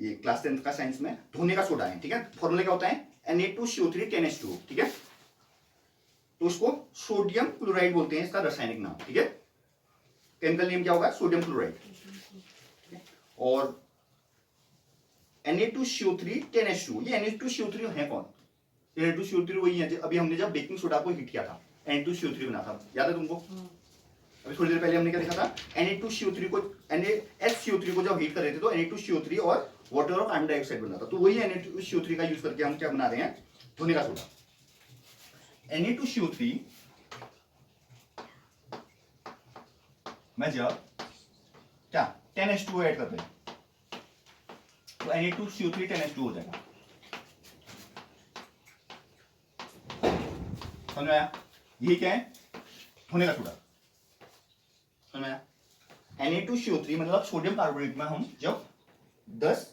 ये class 10th का science में धोने का सोडा है, ठीक है। फॉर्मूला क्या होता है, Na2CO3 10H2, ठीक है। तो उसको सोडियम क्लोराइड बोलते हैं, इसका रासायनिक नाम, ठीक है। केमिकल नेम क्या होगा, सोडियम क्लोराइड। और Na2CO3 10H2, ये Na2CO3 है कौन, Na2CO3 वही है अभी हमने जब बेकिंग सोडा को हीट किया था Na2CO3 बना था, याद है तुमको। अभी थोड़ी देर पहले हमने क्या देखा था, Na2CO3 को NaHCO3 को जब हीट कर रहे थे तो Na2CO3 और वाटर और कार्बन डाइऑक्साइड बना था। तो वही Na2CO3 का यूज करके हम क्या बना रहे हैं, धोने का सोडा। Na2CO3 में जब क्या 10H2 ऐड करते हैं तो Na2CO3 10H2 हो जाएगा, समझ में आया। यही क्या है, धोने का सोडा, समझ में आया। Na2CO3 मतलब सोडियम कार्बोनेट में हम जब 10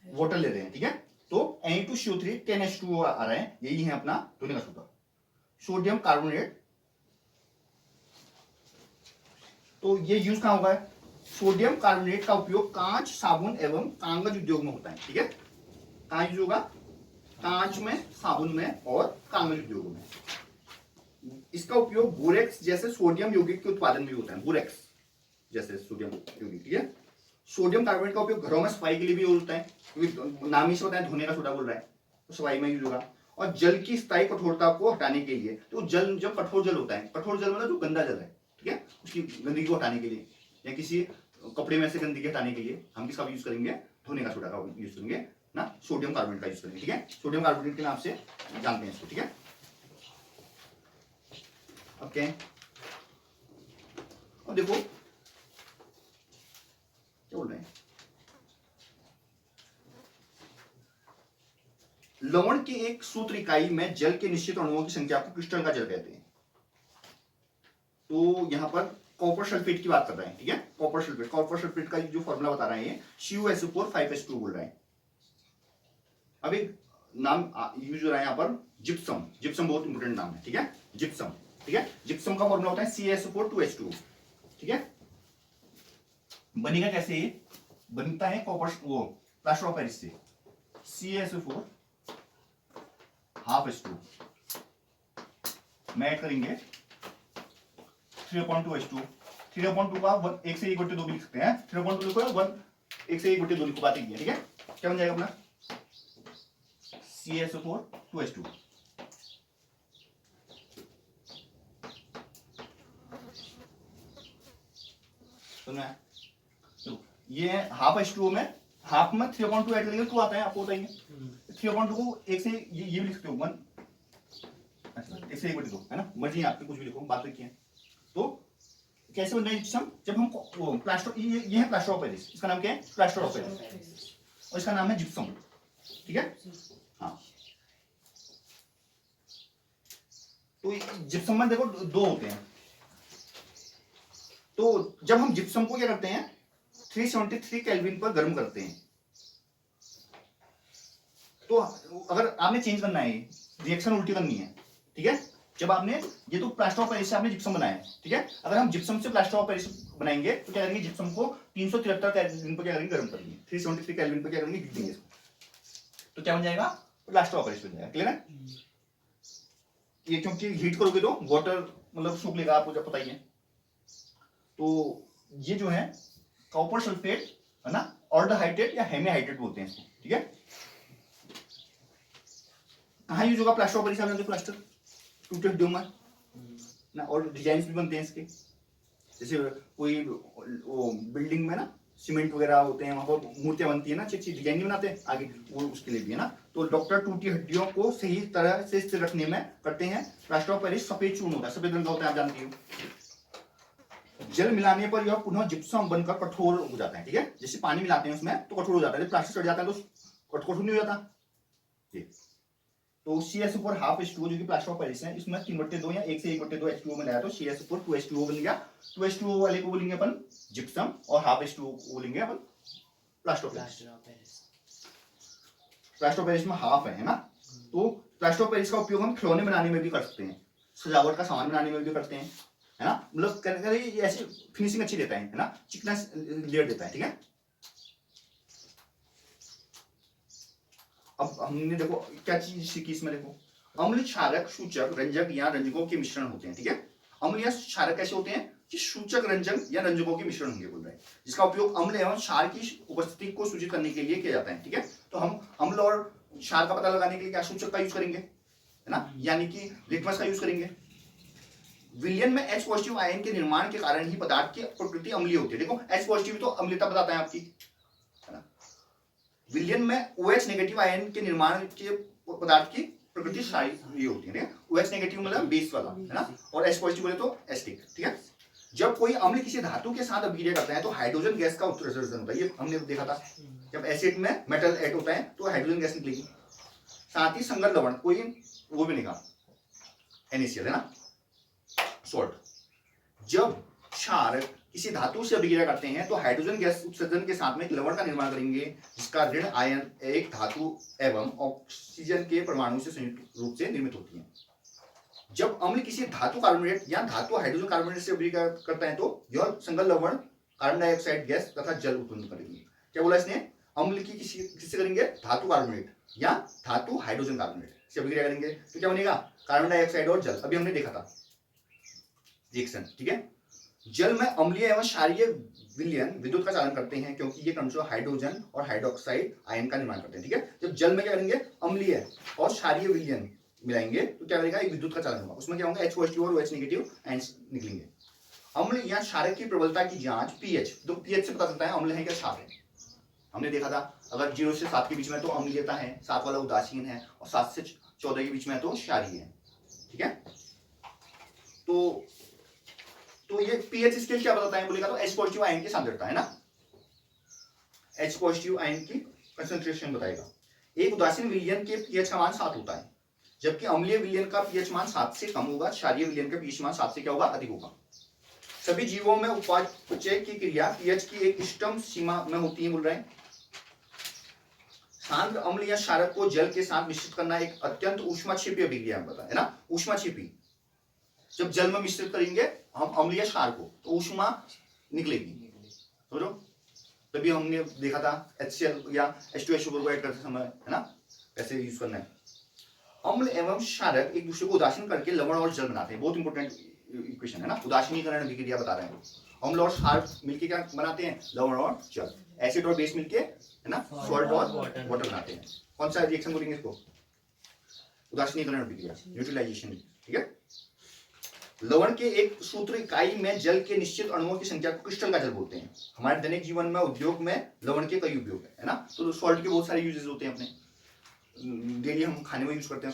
वाटर ले रहे हैं, ठीक है, तो Na2CO3 10H2 आ रहा है, यही है अपना धोने का सोडा, सोडियम कार्बोनेट। तो ये यूज कहां होगा, सोडियम कार्बोनेट का उपयोग कांच, साबुन एवं कागज उद्योग में होता है, ठीक है। कहां यूज होगा, कांच में, साबुन में और कागज उद्योग में। इसका उपयोग बोरेक्स जैसे सोडियम यौगिक के उत्पादन में होता है, बोरेक्स जैसे सोडियम यौगिक, ठीक है। सोडियम कार्बोनेट का उपयोग घरों में सफाई के लिए भी होता है, क्योंकि नाम ही से होता है धोने का सोडा बोल रहा है, तो सफाई में यूज होगा। और जल की स्थायी कठोरता को हटाने के लिए, तो जल जब कठोर जल होता है, कठोर जल मतलब जो गंदा जल है, ठीक है, उसकी गंदगी को हटाने के लिए या किसी कपड़े में से गंदगी हटाने के लिए हम किसका यूज करेंगे, धोने का सोडा का यूज करेंगे ना, सोडियम कार्बोनेट का यूज करेंगे, ठीक है। सोडियम कार्बोनेट के नाम से जानते हैं इसको, ठीक है। ओके, अब देखो क्या बोल रहे हैं, लवण की एक सूत्र इकाई में जल के निश्चित अणुओं की संख्या को क्रिस्टल का जल कहते हैं। तो यहां पर कॉपर सल्फेट की बात कर रहे हैं, ठीक है। कॉपर सल्फेट का जो फॉर्मूला बता रहे हैं CuSO4 5H2 बोल रहे हैं। अब एक नाम यूज हो रहा है यहाँ पर जिप्सम, जिप्सम बहुत इंपोर्टेंट नाम है, ठीक है, जिप्सम, ठीक है। जिप्सम का फॉर्मूला होता है CaSO4 2H2, ठीक है। बनेगा कैसे, ये बनता है कॉपर वो प्लास्टर ऑफ पेरिस से, CaSO4 ½ में ऐड करेंगे 3/2H2, 3/2 का 1 से 1/2 भी लिख सकते हैं, 3/2 लिखो 1 से 1/2 लिखो, बात ही है, ठीक है। क्या बन जाएगा अपना CaSO4 2H2। सुना तो ये ½ में, हाफ में 3/2 ऐड करेंगे 2 आता है, आपको बताएंगे। 3/2 को 1 से ये भी लिखते हो 1, अच्छा 1 से 1/2 है ना, मर्जी आपकी, कुछ भी लिखो, बात रखिए। तो कैसे बन रहा है जिप्सम, जब हम प्लास्टर, ये है प्लास्टर ऑफ पेरिस, इसका नाम क्या है, प्लास्टर ऑफ पेरिस, और इसका नाम है जिप्सम, ठीक है। हाँ, तो जिप्सम में देखो 2 होते हैं। तो जब हम जिप्सम को क्या करते हैं 373 केल्विन पर गर्म करते हैं, तो अगर आपने चेंज करना है, रिएक्शन उल्टी करनी है, ठीक है। जब आपने, ये तो प्लास्टर ऑफ पेरिस से आपने जिप्सम बनाया है, ठीक है। अगर हम जिप्सम से प्लास्टर ऑफ पेरिस बनाएंगे तो क्या करेंगे, जिप्सम को 373 केल्विन पर क्या करेंगे, गर्म करेंगे, 373 केल्विन पर क्या करेंगे, हीट देंगे, तो क्या बन जाएगा, प्लास्टर ऑफ पेरिस बन जाएगा। क्लियर है ये, क्योंकि हीट करोगे तो वाटर मतलब सूख लेगा, आपको जब पता ही है। तो ये जो है कॉपर सल्फेट है ना, ऑल्डिहाइडेट या हेमीहाइड्रेट बोलते हैं इसको, ठीक है। कहाँ यूज होगा प्लास्टर ऑफ पेरिस, आपने प्लास्टर टूटे हड्डियों में ना, और डिजाइन भी बनते हैं इसके, जैसे कोई वो बिल्डिंग में ना सीमेंट वगैरह होते हैं, वहां पर मूर्तियां बनती है ना, अच्छी अच्छी डिजाइन नहीं बनाते हैं आगे, वो उसके लिए भी है ना। तो डॉक्टर टूटी हड्डियों को सही तरह से स्थिर रखने में करते हैं प्लास्टर ऑफ पेरिस। सफेद चूर्ण होता है, सफेद रंग का होता है, आप जानती हो। जल मिलाने पर यह पुनः जिप्सम बनकर कठोर हो जाता है, ठीक है। जैसे पानी मिलाते हैं उसमें तो कठोर हो जाता है, जब प्लास्टर चढ़ जाता है तो कठोर नहीं हो जाता। तो CaSO4 ½ जो कि प्लास्टर ऑफ पेरिस है, इसमें 3/2 या 1 से 1/2 H2O मिलाया तो CaSO4 2H2O बन गया। 2H2O वाले को बोलेंगे अपन जिप्सम, और ½ को बोलेंगे अपन plaster of Paris. Plaster of Paris में हाफ है ना। तो प्लास्टर ऑफ पेरिस का उपयोग हम खिलौने बनाने में भी कर सकते हैं, सजावट का सामान बनाने में भी करते हैं, है ना। मतलब ऐसी फिनिशिंग अच्छी देता है ना, चिकना लेयर देता है, ठीक है हमने देखो क्या चीज सीखी इसमें, देखो अम्ल, क्षारक, सूचक, रंजक या रंजकों के मिश्रण होते हैं, ठीक है। अम्ल या क्षारक कैसे होते हैं कि सूचक, रंजक या रंजकों के मिश्रण होंगे, बोल रहे हैं, जिसका उपयोग अम्ल एवं क्षार की उपस्थिति को सूचित करने के लिए किया जाता है, ठीक है। तो हम अम्ल और क्षार का पता लगाने के लिए क्या सूचक का यूज करेंगे, है ना, यानी कि लिटमस का यूज करेंगे। विलयन में H पॉजिटिव आयन के निर्माण के कारण ही पदार्थ की प्रकृति अम्लीय होती है। देखो H पॉजिटिव तो अम्लता बताता है आपकी, है ना। विलयन में OH नेगेटिव आयन के निर्माण के पदार्थ की प्रकृति क्षारीय होती है। OH नेगेटिव मतलब बेस वाला, है ना, और H पॉजिटिव बोले तो एसिडिक, ठीक है। जब कोई अम्ल किसी धातु के साथ अभिक्रिया करता है तो हाइड्रोजन गैस का उत्सर्जन होता है, ये हमने देखा था। जब एसिड में मेटल ऐड होता है तो हाइड्रोजन गैस निकलेगी। साथ ही संगत लवण, कोई वो भी निकाल NaCl, है ना, सॉल्ट। जब क्षार किसी धातु से अभिक्रिया करते हैं तो हाइड्रोजन गैस उत्सर्जन के साथ में एक लवण का निर्माण करेंगे, जिसका ऋण आयन एक धातु एवं ऑक्सीजन के परमाणु से संयुक्त रूप से निर्मित होती है। जब अम्ल किसी धातु कार्बोनेट या धातु हाइड्रोजन कार्बोनेट से अभिक्रिया करता है तो यह संगत लवण कार्बन डाइऑक्साइड गैस तथा जल उत्पन्न करेगी। क्या बोला इसने, अम्ल की किससे करेंगे, धातु कार्बोनेट या धातु हाइड्रोजन कार्बोनेट से अभिक्रिया करेंगे तो क्या बनेगा, कार्बन डाइऑक्साइड और जल। अभी हमने देखा था रिएक्शन, ठीक है। जल में अम्लीय एवं क्षारीय विलयन विद्युत का चालन करते हैं क्योंकि ये क्रमशः हाइड्रोजन और हाइड्रोक्साइड आयन का निर्माण करते हैं, ठीक है। जब जल में क्या करेंगे, अम्लीय और क्षारीय विलयन मिलाएंगे तो क्या करेगा, एक विद्युत का चालन होगा, उसमें क्या होगा, H पॉजिटिव और OH नेगेटिव आयन निकलेंगे। अम्ल या क्षारक की प्रबलता की जांच pH, तो pH से पता चलता है अम्ल है क्या क्षार है। हमने देखा था अगर 0 से 7 के बीच में तो अम्लीयता है, 7 वाला उदासीन है, और 7 से 14 के बीच में तो क्षारीय है, ठीक है। तो ये pH स्केल क्या बताता है बोलेगा तो H पॉजिटिव आयन की सांद्रता, है ना, H पॉजिटिव आयन की कंसंट्रेशन बताएगा। एक उदासीन विलयन के pH का मान 7 होता है, जबकि अम्लीय विलयन का pH मान 7 से कम होगा, क्षारीय विलयन का pH मान 7 से क्या होगा, अधिक होगा। सभी जीवों में उपापचय की क्रिया pH की एक इष्टतम सीमा में होती है, बोल रहे हैं। सांद्र अम्ल या क्षारक को जल के साथ मिश्रित करना एक अत्यंत ऊष्माक्षेपी अभिक्रिया बताया, है ना, ऊष्माक्षेपी। जब जल में मिश्रित करेंगे हम अम्ल या क्षार को तो ऊष्मा निकलेगी, समझो। तभी हमने देखा था HCl या H2SO4 को ऐड करते समय, है ना, कैसे यूज करना है। अम्ल एवं क्षारक एक दूसरे को उदासीन करके लवण और जल बनाते हैं, बहुत इंपॉर्टेंट इक्वेशन है ना, उदासीनीकरण अभिक्रिया बता रहे हैं। अम्ल और क्षार मिलके क्या बनाते हैं, लवण और जल। एसिड और बेस मिलके, है ना, सॉल्ट और वाटर बनाते हैं। कौन सा रिएक्शन बोलेंगे इसको, उदासीनीकरण अभिक्रिया, न्यूट्रलाइजेशन, ठीक है। लवण के एक सूत्र इकाई में जल के निश्चित अणुओं की संख्या को क्रिस्टल का जल बोलते हैं। हमारे दैनिक जीवन में, उद्योग में लवण के कई उपयोग है ना, तो सॉल्ट के बहुत सारे यूजेस होते हैं अपने, डेली हम खाने में यूज करते हैं।